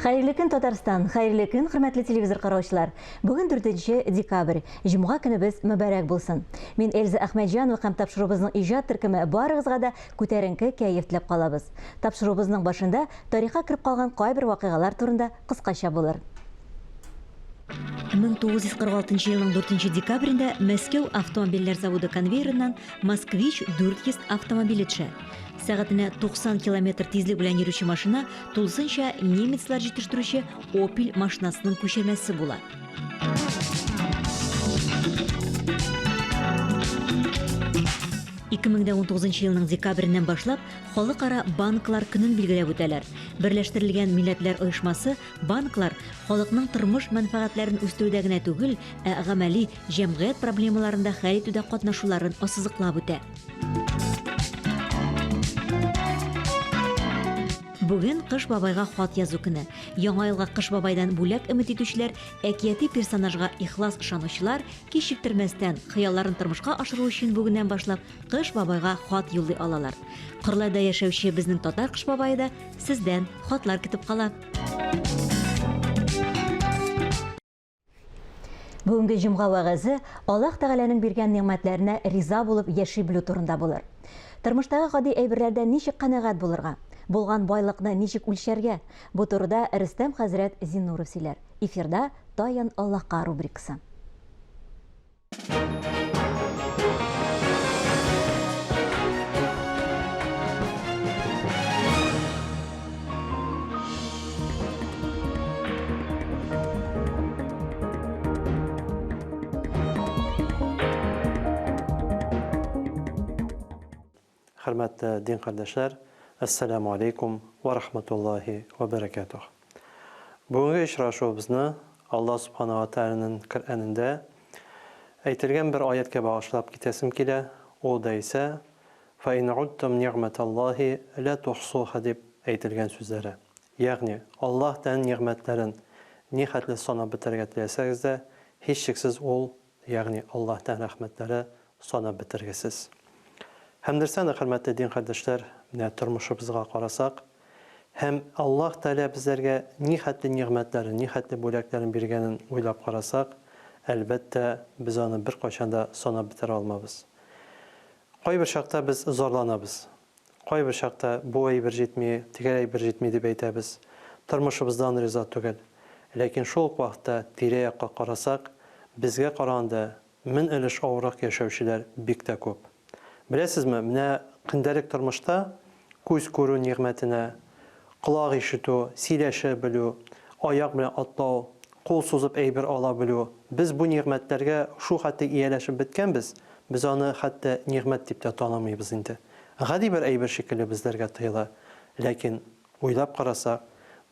Хәерле көн, Татарстан, хәерле көн, хөрмәтле телевизор караучылар. Бүген 4 декабрь, җомга көнебез мөбарәк булсын. Мин Эльза Әхмәтҗанова һәм тапшыруыбызның иҗат төркеме барыгызга да күтәренке кәеф теләп калабыз. Тапшыруыбызның башында тарихка кирип калган кайбер вакыйгалар турында кыскача булыр. 1946 елның 4 декабрендә Мәскәү автомобильләр заводы конвейерыннан Москвич-400 автомобиле төшә. Сәгатенә 90 км тизлек белән йөрүче машина тулысынча немецлар җитештерүче Opel машинасының күчермәсе була. Ике 2019 елның декабреннән башлап халыкара банклар көнен билгеләп үтәләр. Берләштерелгән Милләтләр оешмасы банклар халыкның тормыш мәнфәгатьләрен үстерүдә генә түгел, гамәли җәмгыять проблемаларында хәл итүдә катнашуларын ассызыклап үтә. Бүген Кыш бабайга хат язу көне. Яңа елга Кыш бабайдан бүләк өмет итүчеләр, әкияти персонажга ихлас ышанучылар кичектермәстән хыялларын тормышка ашыру өчен бүгеннән башлап Кыш бабайга хат юллый алалар. Кырлайда яшәүче безнең татар Кыш бабае да сездән хатлар көтеп кала. Бүгенге җомга вәгазы Аллаһ Тәгаләнең биргән ниъмәтләренә риза булып яши белү турында булыр. Тормыштагы гади әйберләрдән ничек канәгать булырга? Булган байлыкны ничек үлчәргә? Бу турыда Рөстәм хәзрәт Зиннуров сөйләр. Эфирда Таян Аллаһка рубрикасы. Hürmetli din kardeşler, Esselamu Aleyküm ve Rahmetullahi ve Berekatuh. Bugünkü işraşımızı Allah Subhanahu wa Ta'ala'nın Kur'an'ında aytilgan bir ayetke bağışlap gitesim kile, o da ise فَاِنْ عُدْتُمْ نِعْمَةَ اللّٰهِ لَا تُحْصُوهَا deb aytilgan sözleri. Yani Allah'tan nimetlerin nihatli sona bitirge dileseniz de hiç şeksiz ol, yani Allah'tan rahmetleri sona bitirgesiz. Hemdirsen de hürmetli din kardeşler, turmuşumuzga qarasak, hem Allah Teala bizlerge nihatli nimetlerin, nihatli böleklerin birgenin oylap qarasak, elbette biz onu bir koşanda sona bitire almabız. Qoy bir şakta biz zorlanabız. Qoy bir şakta bu ay bir jetmeyi, diğer ay bir jetmeyi deb aytabız. Turmuşumuzdan riza tugel. Lakin şol vaqtda tireyaqqa qarasak, bizge qaranda min ilish avroq yaşavchilar bikta ko'p. Bilasizmi, mine kındalik turmuşta ko'z ko'ru nimetine, quloq eshitu, siylasha bilu, oyoq bilan atlov, qo'l so'zib aybir ola bilu. Biz bu nimetlerge şu hatta iyalashib bitganmiz. Biz onu hatta nimet deb de tanımayız endi. G'adi bir aybir şekilde bizlerge tuyula. Lakin o'ylab qarasak,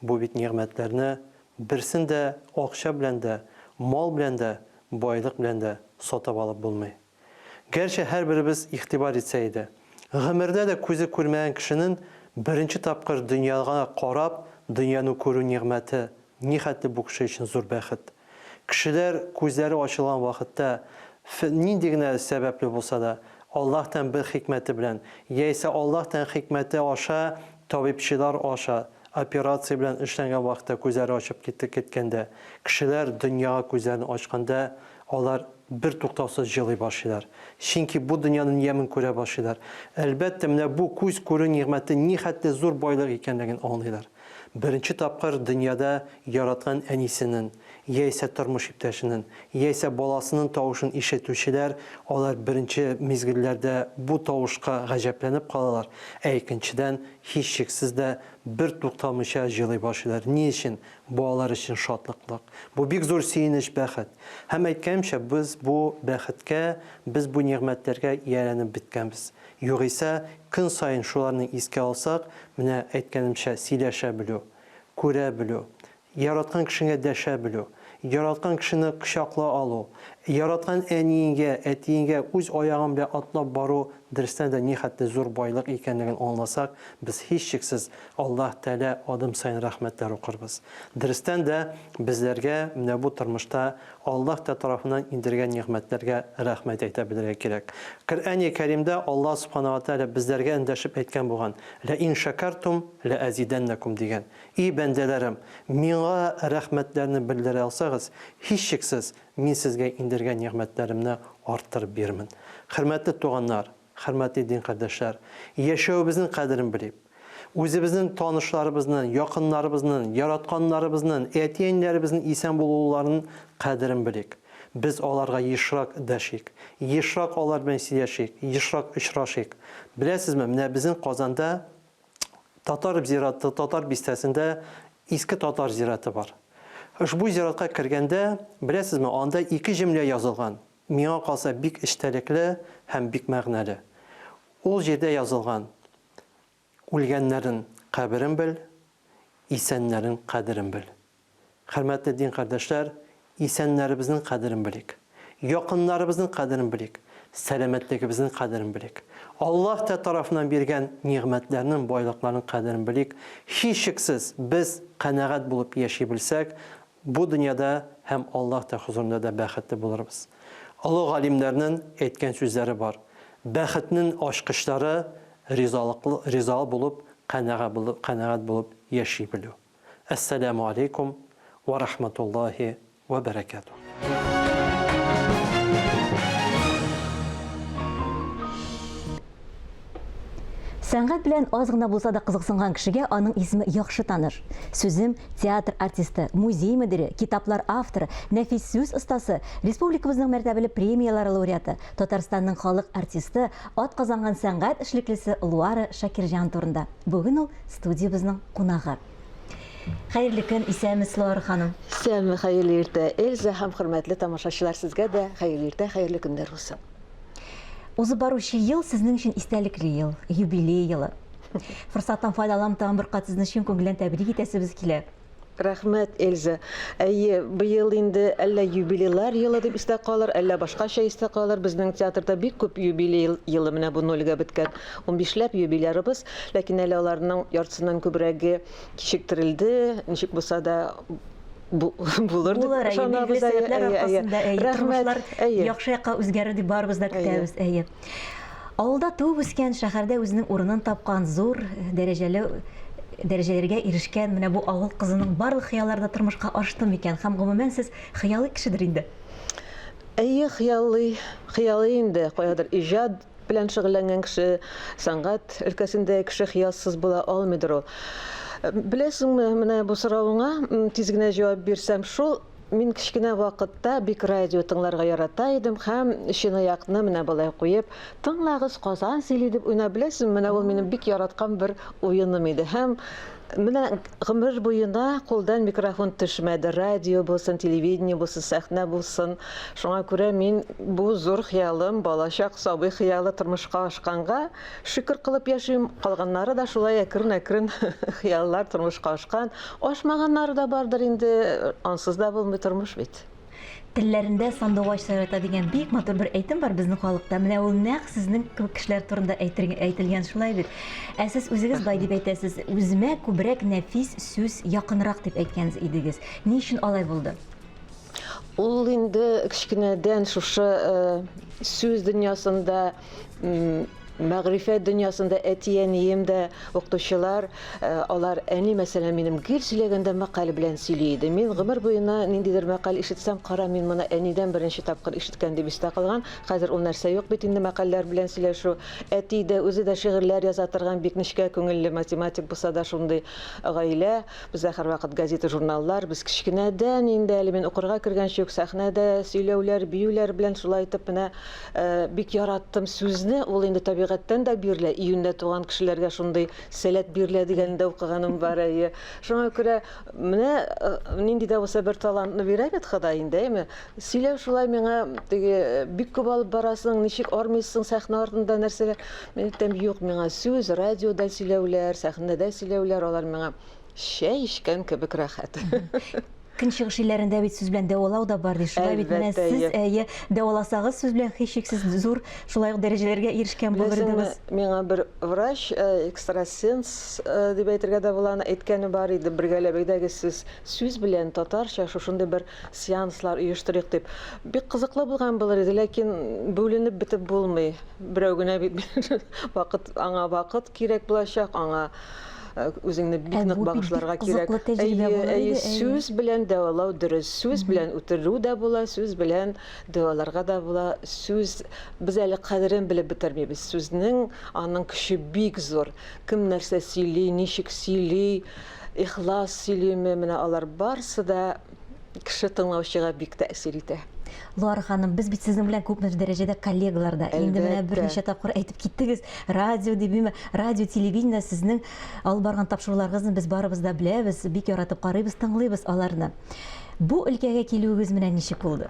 bu bit nimetlerini birsinde oqsha bilan de, mol bilan de, boylik bilan de sotib olib bo'lmaydi. Gerçi her birimiz ihtibar etseydi, ömürde de ko'zi ko'rmagan kişinin birinci tapqir dünyaya qarab, dünyanın ko'ru nimeti, nihatli bu kishi için zor baxt. Kişiler ko'zlari ochilgan vaqtda nindigina sebepli bo'lsa da Allah'tan bir hikmeti bilen, yeyse Allah'tan hikmeti aşa, tabipçiler aşa, operatsiya bilen işlengen vaqtda ko'zlari ochib ketganda, kişiler dünyaya ko'zlarini ochganda, onlar bir to'xtovsiz yig'lay başlaylar. Chunki bu dunyoning yemin ko'ra başlaylar. Albatta mana bu ko'z ko'ru ni'mati nihatli zo'r boylik ekanligini anglaylar. Birinchi tapqir dunyoda yaratgan anisinin, yeyse turmush iptashining, yeyse bolasının tovushini eshituvchilar, ular birinchi mezgillarda bu tovushga g'ajablanib qolalar. Ikkinchidan hech cheksizda bir to'xtalmasha yig'lay başlaylar. Ne için? Boğalar için şadlıklık. Bu bir zor seyiniş bəxət. Hem aytganimcha biz bu bəxətə, biz bu nimetlerge yeğlenip bitkenmiz. Yok ise kun sayın şularını eski alsak, mine aytganimcha siylasha biliyor, ko'ra biliyor, yaratgan kişine deşe biliyor, yaratgan kişini qışaqla alu, yaratgan eniğinge, etiğinge, o'z oyog'in bilan atlab boru дөрестән дә нихәтле зур байлык икәнлеген аңласак, без һичшиксез Аллаһ Тәгалә адым сайын рәхмәтләр укырбыз. Дөрестән дә безләргә менә бу тормышта Аллаһ тарафыннан индергән нигъмәтләргә рәхмәт әйтә белергә кирәк. Коръәни Кәримдә Аллаһ Субханаһу ва Тәгалә безләргә эндәшеп әйткән булган: "Ла ин шакартум ла азиданнакум" дигән. И бәндәләрем, миңа рәхмәтләрне белдерә алсагыз, һичшиксез мин сезгә индергән нигъмәтләремне арттырып бирмен. Хөрмәтле туганнар, хөрмәтле дин кардәшләр, яшәүебезнең кадерен белеп, үзебезнең танышларыбызның, якыннарыбызның, яратканнарыбызның, әтиәннәребезнең исән булуларының кадерен белик. Без аларга ешрак дәшик, ешрак алар белән сөйләшик, ешрак очрашик. Беләсезме, менә безнең Казанда татар зираты, татар бистәсендә иске татар зираты бар. Ушбу зиратка кергәндә, беләсезме, анда ике җөмлә язылган. Миңа калса бик эчтәлекле һәм бик мәгънәле. Ул җирдә язылган: үлгәннәрнең каберен бел, исәннәрнең кадерен бел. Хөрмәтле дин кардәшләр, исәннәребезнең кадерен белик. Якыннарыбызның кадерен белик. Сәламәтлегебезнең кадерен белик. Аллаһ тарафыннан биргән нигъмәтләрнең, байлыкларның кадерен белик. Һичшиксез без канәгать булып яши белсәк, бу дөньяда һәм Аллаһ хузурында да бәхетле булырбыз. Олуг галимнәрнең әйткән сүзләре бар. Бәхетнең ачкычлары риза булып, канәгать булып яши белү. Ассаламу алейкум ва рахматуллахи ва баракатух. Сәнгать белән аз гына булса да кызыксынган кешегә аның исеме яхшы таныр. Сүзем театр артисты, музей мөдире, китаплар авторы, нәфис сүз остасы, республикабызның мәртәбәле премиялары лауреаты, Татарстанның халык артисты, атказанган сәнгать эшлеклесе Луара Шакирҗан турында. Бүген ул студиябызның кунагы. Хәерле көн, исәнмесез Луара ханым. Сәлам, хәерле иртә. Эльза һәм хөрмәтле тамашачылар, сезгә дә хәерле иртә, хәерле көннәр булсын. Узып баручы ел сезнең өчен истәлекле ел, юбилей елы. Форсаттан файдаланып тагын бер кат сезне чын күңелдән тәбрик итәсебез килә. Рәхмәт, Эльза. Әйе, быел инде әллә юбилейлар елы дип истә калыр, әллә башкача истә калыр. Безнең театрда бик күп юбилей елы менә бу нольгә беткән. 15ләп юбилейларыбыз, ләкин әле аларның яртысыннан күбрәге кичектерелде. Ничек булса да булыр дип ышанабыз. Тормышлар яхшы якка үзгәрер дип барыбыз да көтәбез. Авылда туып үскән, шәһәрдә үзенең урынын тапкан, зур дәрәҗәләргә ирешкән менә бу авыл кызының барлык хыяллары да тормышка ашты микән? Һәм гомумән сез хыялый кешедер инде. Әйе, хыялый инде. Каядыр иҗат белән шөгыльләнгән кеше, сәнгать өлкәсендә кеше хыялсыз була алмыйдыр ул. Беләсеңме, менә бу соравыңа тиз генә җавап бирсәм шул, мин кичкенә вакытта бик радио тыңларга ярата идем һәм чынаяқны менә болай куеп, тыңлагыз Казан сөйли дип уйнап, беләсеңме, менә ул минем бик яраткан бер уеным иде. Һәм менә гомер буена кулдан микрофон төшмәде. Радио булсын, телевидение булсын, сәхнә булсын. Шуңа күрә мин бу зур хыялым, балачак сабый хыялы тормышка ашканга шөкер кылып яшим. Калганнары да шулай әкрен-әкрен хыяллар тормышка ашкан. Ашмаганнары да бардыр инде, ансыз да булмый тормыш бит. Телләрендә сандугач сайрата дигән бик матур бер әйтем бар безнең халыкта. Менә ул нәкъ сезнең кебек кешеләр турында әйтелгән шулай бит. Ә сез үзегез бай дип әйтәсез, үземә күбрәк нәфис сүз якынрак дип әйткәнсез идегез. Ни өчен алай булды? Ул инде кичкенәдән шушы сүз дөньясында, мәгърифәт дөньясында әтиәнием дә, укытучылар, алар әни мәсәлән минем гел сөйләгәндә мәкаль белән сөйли иде. Мин гомер буена ниндидер мәкаль ишетсәм, кара, мин моны әнидән беренче тапкыр ишеткән дип истә калган. Хәзер ул нәрсә юк бит инде мәкальләр белән сөйләшү. Әти дә үзе дә шигырьләр яза торган, бик нечкә күңелле математик булса да шундый гаилә. Бездә һәрвакыт газета, журналлар, без кичкенәдән инде әле мин укырга кергәнче үк сәхнәдә сөйләүләр, биюләр белән шулай итеп менә бик яраттым сүзне. Ул инде табигатьтән дә бирелә, июньдә туган кешеләргә шундый сәләт бирелә дигәндә укыганым бар. Шуңа күрә менә нинди дә булса бер талантны бирә бит Ходай инде. Сөйләү шулай миңа теге бик күп алып барасың, ничек армыйсың сәхнә артында нәрсәләр. Мин әйтәм, юк, миңа сүз, радиода сөйләүләр, сәхнәдә сөйләүләр, алар миңа чәй эчкән кебек рәхәт. көнчыгыш илләрендә бит сүз белән дәвалау да бар ди. Шулай бит менә Әлбәттә, сез дәваласагыз сүз белән һичшиксез зур шулай ук дәрәҗәләргә ирешкән булыр идегез. Миңа бер врач, экстрасенс дип әйтергә дә була, әйткәне бар иде, бергәләбегдәге сүз белән татарча шушындай бер сеанслар оештырыйк дип. Бик кызыклы булган булыр иде, ләкин бүленеп бетеп булмый. Берәү генә бит аңа вакыт кирәк булачак, аңа үзеңне бик нык багышларга кирәк. Сүз белән дәвалау дөрес, сүз белән үтерү дә була, сүз белән дәваларга да була. Сүз без әле кадерен белеп бетермибез. Сүзнең аның көче бик зур. Кем нәрсә сөйли, ничек сөйли, ихлас сөйлиме, менә алар барысы да кеше тыңлаучыга бик тәэсир итә. Луар ханым, без бит сезнең белән күпме дәрәҗәдә коллегалар да. Инде менә берничә тапкыр әйтеп киттегез. Радио дибеме, радио, телевидение сезнең алып барган тапшыруларыгызны без барыбыз да беләбез, бик яратып карыйбыз, тыңлыйбыз аларны. Бу өлкәгә килүегез менә ничек булды?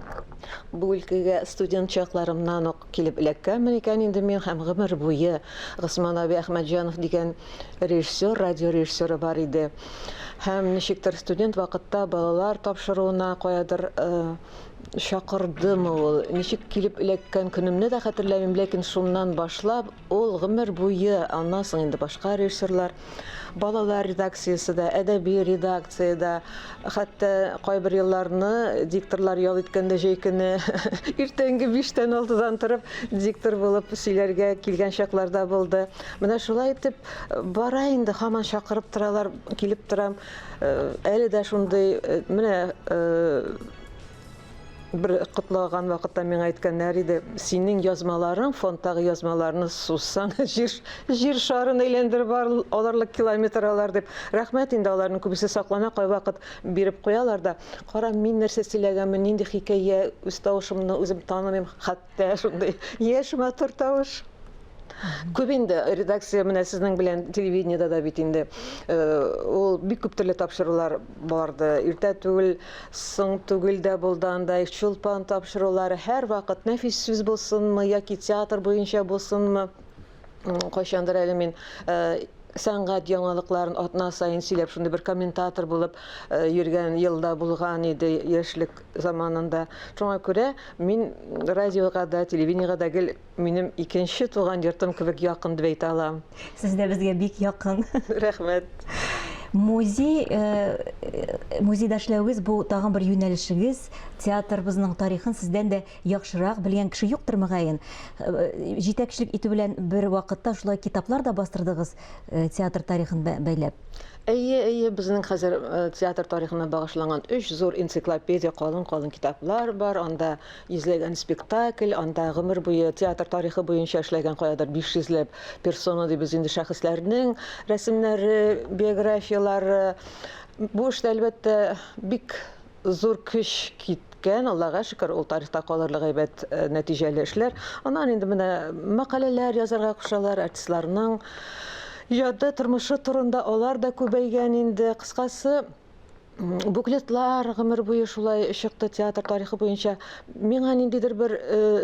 Бу өлкәгә студент чакларымнан ук килеп эләккәнмен икән инде мин һәм гомер буе. Госман Аби Әхмәтҗанов дигән режиссер, радио режиссеры бар иде. Һәм ничектер студент вакытта балалар тапшыруына каядыр шакырдымы ул. Ничек килеп эләккән көнемне дә хәтерләмим, ләкин шуннан башлап ул гомер буе, аннан соң инде башка режиссерлар, балалар редакциясы да, әдәби редакция да, хәтта кайбер елларны дикторлар ял иткәндә җәйкене иртәнге 5-тән 6-дан торып диктор булып сөйләргә килгән чакларда булды. Менә шулай итеп бара инде, һаман чакырып торалар, килеп торам. Әле дә шундый менә bir кытлаган вакытта миңа әйткәннәр иде, синең язмаларың, фондтагы язмаларны сузсаң, җир шарын әйләндереп алырлык километрлар дип. Рәхмәт, инде аларның күбесе саклана, кайвакыт биреп куялар да. Кара, мин нәрсә сөйләгәнмен, нинди хикәя, үз тавышымны үзем танымыйм, хәтта шундый яшь матур тавыш. Күп инде редакция менә сезнең белән телевидениедә да бит инде ул бик күп төрле тапшырулар барды. Иртә түгел, соң түгел дә булды анда чулпан тапшырулары. Һәр вакыт нәфис сүз булсынмы, яки театр буенча булсынмы, кайчандыр әле мин сәнгать яңалыкларын атна сайын сөйләп, шундый бер комментатор булып йөргән елда булган иде яшьлек заманында. Шуңа күрә мин радиога да, телевидениегә дә гел минем икенче туган йортым кебек якын дип әйтә алам. Сез дә безгә бик якын. Рәхмәт. Музейда эшләүегез бу тагын бер юнәлешегез. Театрыбызның тарихын сездән дә яхшырак белгән кеше юктыр мөгаен. Җитәкчелек итү белән бер вакытта шулай китаплар да бастырдыгыз театр тарихын бәйләп. Әйе, безнең хәзер театр тарихына багышланган 3 зур энциклопедия, калын китаплар бар. Анда йөзләгән спектакль, анда гомер буе театр тарихы буенча эшләгән каядыр 500 персона дибез инде шәхесләрнең рәсемнәре, биографиялары. Бу эштә әлбәттә бик зур көч киткән. Аллага шөкер, ул тарихта калырлык әйбәт нәтиҗәле эшләр. Аннан инде менә мәкаләләр язарга кушалар, артистларның яды тормышы турында алар да күбәйгән инде. Кыскасы, буклетлар гомер буе шулай чыкты театр тарихы буенча. Миңа ниндидер бер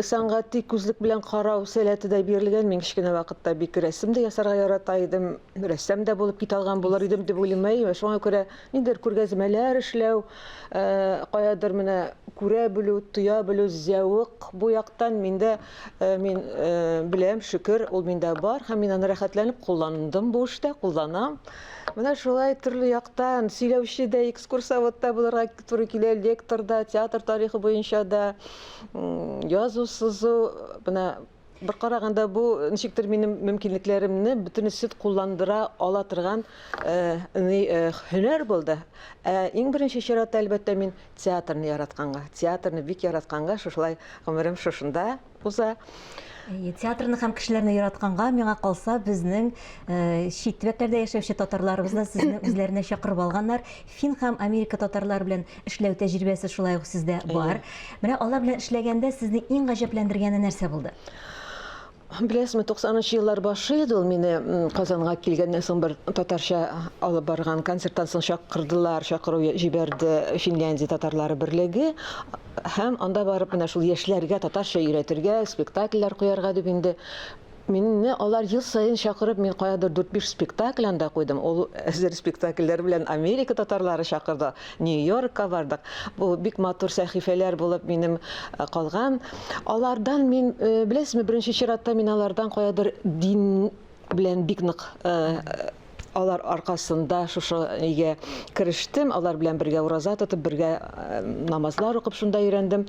сәнгати күзлек белән карау сәләте дә бирелгән. Мин кичкенә вакытта бик рәсем дә ясарга ярата идем. Рәссам да булып китә алган булыр идем дип уйлыйм. Шуңа күрә ниндидер күргәзмәләр эшләү, каядыр менә күрә белү, тоя белү, зәвык бу яктан миндә мин беләм, шөкер, ул миндә бар һәм мин аны рәхәтләнеп кулландым бу эштә, кулланам. Менә шулай төрле яктан сөйләүче дә, экскурсоводта булырга туры килә, лектор да, театр тарихы буенча да, язу, сызу, менә бер караганда бу ничектер минем мөмкинлекләремне бөтенесе кулландыра ала торган һөнәр булды. Иң беренче чиратта әлбәттә мин театрны яратканга, театрны бик яратканга, шулай гомерем шушында уза. Театрны һәм кешеләрне яратканга, миңа калса, безнең чит төбәкләрдә яшәүче татарларыбызны сезне үзләренә чакырып алганнар. Фин һәм Америка татарлары белән эшләү тәҗрибәсе шулай ук сездә бар. Менә алар белән эшләгәндә сезне иң гаҗәпләндергәне нәрсә булды? Беләсезме, 90-нчы еллар башы иде ул мине Казанга килгәннән соң бер татарча алып барган концерттан соң чакырдылар, чакыру җибәрде Финляндия татарлары берлеге. Һәм анда барып менә шул яшьләргә татарча өйрәтергә, спектакльләр куярга дип инде Мине алар ел сайын чакырып, мин каядыр 4-5 спектакль анда куйдым. Ул әзер спектакльләр белән Америка татарлары чакырды. Нью-Йоркка бардык. Бу бик матур сәхифәләр булып минем калган. Алардан мин беләсезме, беренче чиратта мин алардан каядыр дин белән бик нык алар аркасында шушы өйгә керештем. Алар белән бергә ураза тотып, бергә намазлар укып шунда өйрәндем.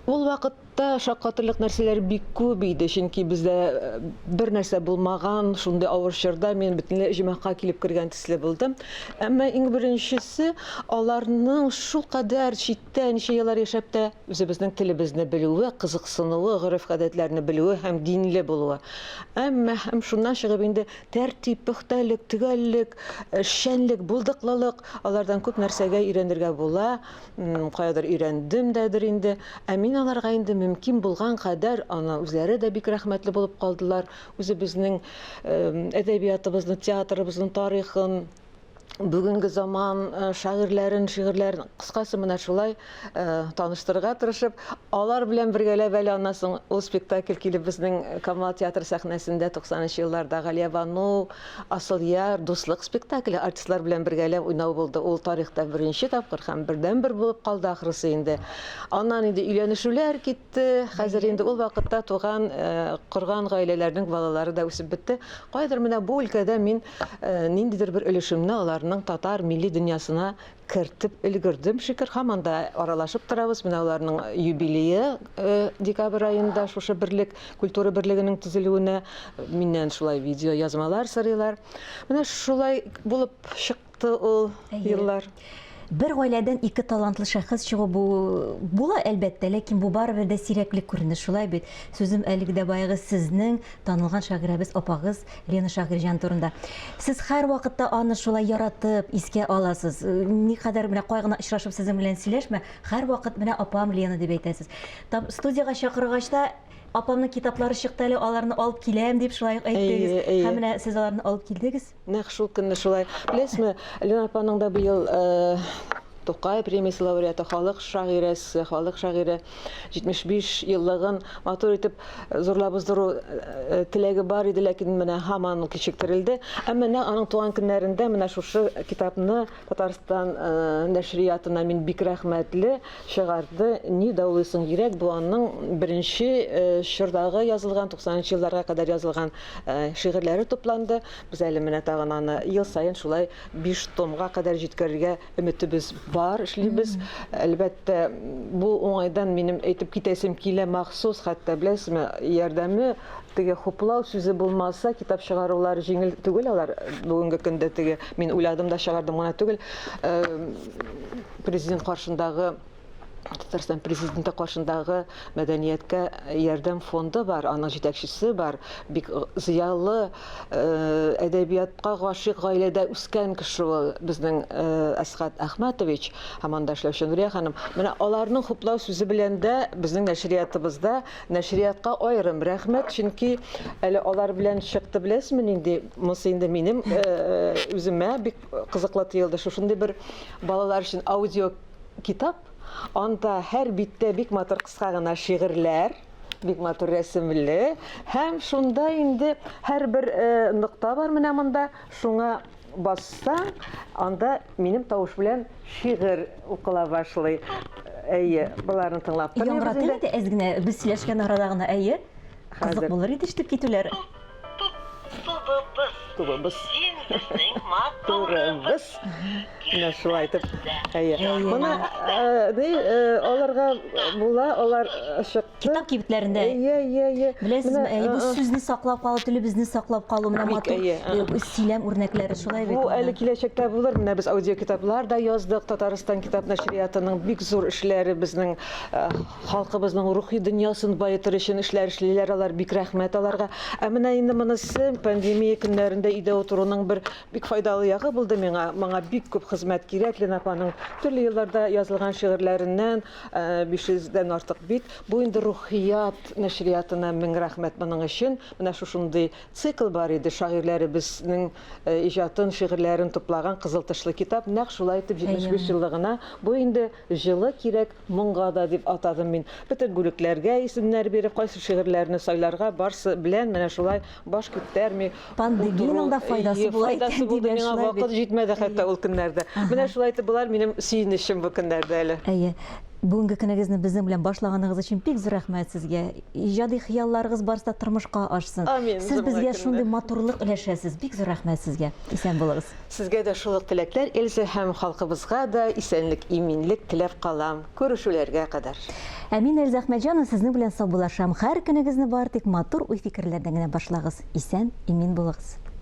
Ул вакытта шаккатырлык нәрсәләр бик күп иде, чөнки бездә бер нәрсә булмаган, шундый авыр чорда мин бөтенләй җимәгә килеп кергән төсле булдым. Әмма иң беренчесе аларның шул кадәр читтә ничә еллар яшәп тә үзебезнең телебезне белүе, кызыксынуы, гореф-гадәтләрне белүе һәм динле булуы. Әмма һәм шуннан чыгып инде тәртип, пөхтәлек, төгәллек, шәнлек, булдыклылык, алардан күп нәрсәгә өйрәнергә була. Каядыр өйрәндем дәдер инде. Мин аларга инде мөмкин булган кадәр аны үзләре дә бик рәхмәтле булып калдылар. Үзебезнең әдәбиятыбызны, театрыбызның тарихын, бүгенге заман шагыйрьләрен, шигырьләрен кыскасы менә шулай таныштырырга тырышып, алар белән бергәләп әле аннан соң ул спектакль килеп безнең Камал театр сәхнәсендә 90-нчы елларда Галия Бану, Асыл яр, дуслык спектакле артистлар белән бергәләп уйнау булды. Ул тарихта беренче тапкыр һәм бердән-бер булып калды ахрысы инде. Аннан инде өйләнешүләр китте. Хәзер инде ул вакытта туган, корган гаиләләрнең балалары да үсеп бетте. Кайдыр менә бу өлкәдә мин ниндидер бер өлешемне аларның татар милли дөньясына кертеп өлгердем. Шикер һаман да аралашып торабыз. Менә аларның юбилее декабрь айында шушы берлек, культура берлегенең төзелүенә миннән шулай видео язмалар сорыйлар. Менә шулай булып чыкты ул еллар. Бер гаиләдән ике талантлы шәхес чыгу була әлбәттә, ләкин бу барыбер дә сирәклек күренеш, шулай бит. Сүзем әлегә баягы сезнең танылган шагыйрәбез апагыз Лена Шагыйрҗан турында. Сез һәр вакытта аны шулай яратып, искә аласыз. Никадәр менә кайгына очрашып сезнең белән сөйләшмә, һәр вакыт менә апам Лена дип әйтәсез. Студияга чакыргач та апамның китаплары чыкты әле, аларны алып киләм дип шулай әйттегез. Һәм менә сез аларны алып килдегез. Нәкъ шул көнне шулай. Беләсезме, Лена апаның да быел Тукай премиясе лауреаты, халык шагыйрәсе, халык шагыйре 75 еллыгын матур итеп зурлап уздыру теләге бар иде, ләкин менә һаман кичектерелде. Әмма менә аның туган көннәрендә менә шушы китапны Татарстан нәшриятына мин бик рәхмәтле чыгарды. Ни даулыйсың йөрәк, бу аның беренче чордагы язылган 90-нчы елларга кадәр язылган шигырьләре тупланды. Без әле менә тагын аны ел сайын шулай 5 томга кадәр җиткәрергә өметебез бар, эшлибез. Әлбәттә, бу уңайдан минем әйтеп китәсем килә махсус, хәтта беләсезме, ярдәме теге хуплау сүзе булмаса, китап чыгарулар җиңел түгел. Алар бүгенге көндә теге мин уйладым да чыгардым гына түгел. Президент каршындагы Татарстан президенты каршындагы мәдәнияткә ярдәм фонды бар, аның җитәкчесе бар, бик зыялы әдәбиятка гашыйк гаиләдә үскән кеше ул безнең Әсгать Әхмәтович, һәм анда эшләүче Нурия ханым. Менә аларның хуплау сүзе белән дә безнең нәшриятыбызда нәшриятка аерым рәхмәт, чөнки әле алар белән чыкты, беләсезме, инде монысы инде минем үземә бик кызыклы тоелды. Шушындый бер балалар өчен аудио китап. Анда һәр биттә бик матур кыска гына шигырьләр, бик матур рәсемле, һәм шунда инде һәр бер нокта бар менә монда. Шуңа бассаң, анда минем тавыш белән шигырь укыла башлый. Әйе, буларны тыңлап торабыз. Яңратыр иде әзгенә без сөйләшкән арада гына, әйе. Кызык булыр иде ишетеп китүләр. Тубыбыз. Матурыбыз. Менә шулай итеп. Моны аларга була, алар чыкты. Китап кибетләрендә. Беләсезме, бу сүзне саклап калу, телебезне саклап калу, менә матур сөйләм үрнәкләре шулай бит. Бу әле киләчәктә булыр. Менә без аудио китаплар да яздык. Татарстан китап нәшриятының бик зур эшләре, безнең халкыбызның рухи дөньясын баетыр өчен эшләр эшлиләр. Алар бик рәхмәт аларга. Менә инде монысы пандемия көннәрендә өйдә утыруның бер бер бик файдалы ягы булды миңа. Моңа бик күп хезмәт кирәк. Лена апаның төрле елларда язылган шигырьләреннән 500-дән артык бит. Бу инде рухият нәшриятына мең рәхмәт моның өчен. Менә шушындый цикл бар иде. Шагыйрьләребезнең иҗатын, шигырьләрен туплаган Кызыл тышлы китап. Нәкъ шулай итеп 75 еллыгына бу инде җылы кирәк моңга да дип атадым мин. Бөтен бүлекләргә исемнәр биреп, кайсы шигырьләрне сайларга барсы белән менә шулай баш күтәрми. Пандемияның да файдасы була икән Файдасы булды миңа, вакыт җитмәде хәтта ул көннәрдә. Менә шулай итеп булар минем сөенечем бу көннәрдә әле. Әйе. Бүгенге көнегезне безнең белән башлаганыгыз өчен бик зур рәхмәт сезгә. Иҗади хыялларыгыз барса тормышка ашсын. Амин. Сез безгә шундый матурлык өләшәсез. Бик зур рәхмәт сезгә. Исән булыгыз. Сезгә дә шул ук теләкләр, Эльза һәм халкыбызга да исәнлек, иминлек теләп калам. Күрешүләргә кадәр. Ә мин Эльза Әхмәтҗанова сезнең белән саубуллашам. Һәр көнегезне бар тик матур уй-фикерләрдән генә башлагыз. Исән, имин булыгыз.